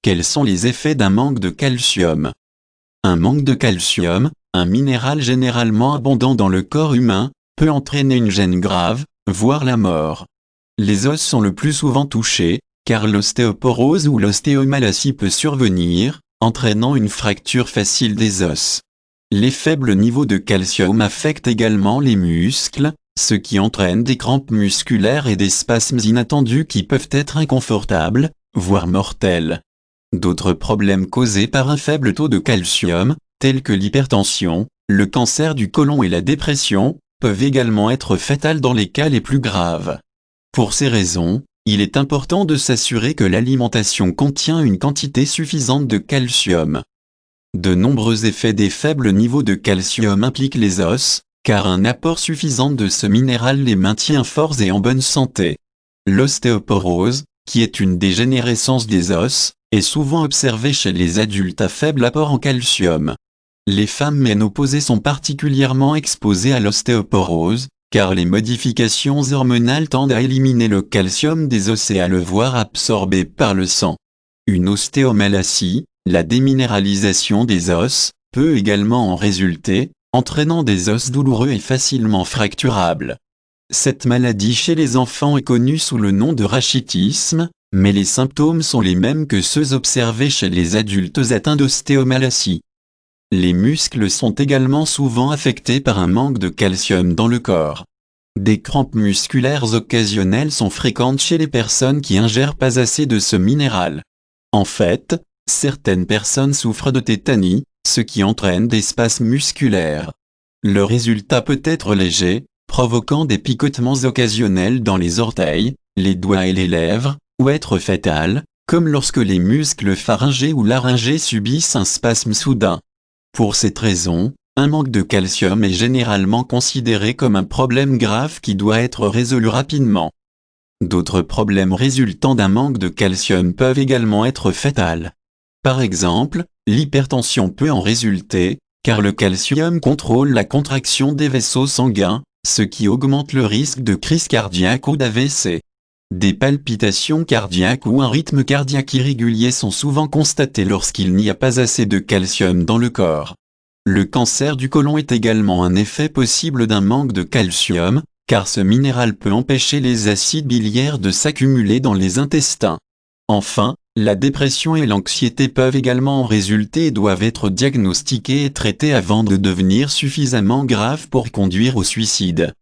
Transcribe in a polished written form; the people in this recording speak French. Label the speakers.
Speaker 1: Quels sont les effets d'un manque de calcium? Un manque de calcium, un minéral généralement abondant dans le corps humain, peut entraîner une gêne grave, voire la mort. Les os sont le plus souvent touchés, car l'ostéoporose ou l'ostéomalacie peut survenir, entraînant une fracture facile des os. Les faibles niveaux de calcium affectent également les muscles, ce qui entraîne des crampes musculaires et des spasmes inattendus qui peuvent être inconfortables, voire mortels. D'autres problèmes causés par un faible taux de calcium, tels que l'hypertension, le cancer du côlon et la dépression, peuvent également être fatals dans les cas les plus graves. Pour ces raisons, il est important de s'assurer que l'alimentation contient une quantité suffisante de calcium. De nombreux effets des faibles niveaux de calcium impliquent les os, car un apport suffisant de ce minéral les maintient forts et en bonne santé. L'ostéoporose, qui est une dégénérescence des os, est souvent observée chez les adultes à faible apport en calcium. Les femmes ménopausées sont particulièrement exposées à l'ostéoporose, car les modifications hormonales tendent à éliminer le calcium des os et à le voir absorbé par le sang. Une ostéomalacie, la déminéralisation des os, peut également en résulter, entraînant des os douloureux et facilement fracturables. Cette maladie chez les enfants est connue sous le nom de rachitisme, mais les symptômes sont les mêmes que ceux observés chez les adultes atteints d'ostéomalacie. Les muscles sont également souvent affectés par un manque de calcium dans le corps. Des crampes musculaires occasionnelles sont fréquentes chez les personnes qui ingèrent pas assez de ce minéral. En fait, certaines personnes souffrent de tétanie, ce qui entraîne des spasmes musculaires. Le résultat peut être léger, provoquant des picotements occasionnels dans les orteils, les doigts et les lèvres, ou être fatal, comme lorsque les muscles pharyngés ou laryngés subissent un spasme soudain. Pour cette raison, un manque de calcium est généralement considéré comme un problème grave qui doit être résolu rapidement. D'autres problèmes résultant d'un manque de calcium peuvent également être fatals. Par exemple, l'hypertension peut en résulter, car le calcium contrôle la contraction des vaisseaux sanguins, ce qui augmente le risque de crise cardiaque ou d'AVC. Des palpitations cardiaques ou un rythme cardiaque irrégulier sont souvent constatés lorsqu'il n'y a pas assez de calcium dans le corps. Le cancer du côlon est également un effet possible d'un manque de calcium, car ce minéral peut empêcher les acides biliaires de s'accumuler dans les intestins. Enfin, la dépression et l'anxiété peuvent également en résulter et doivent être diagnostiquées et traitées avant de devenir suffisamment graves pour conduire au suicide.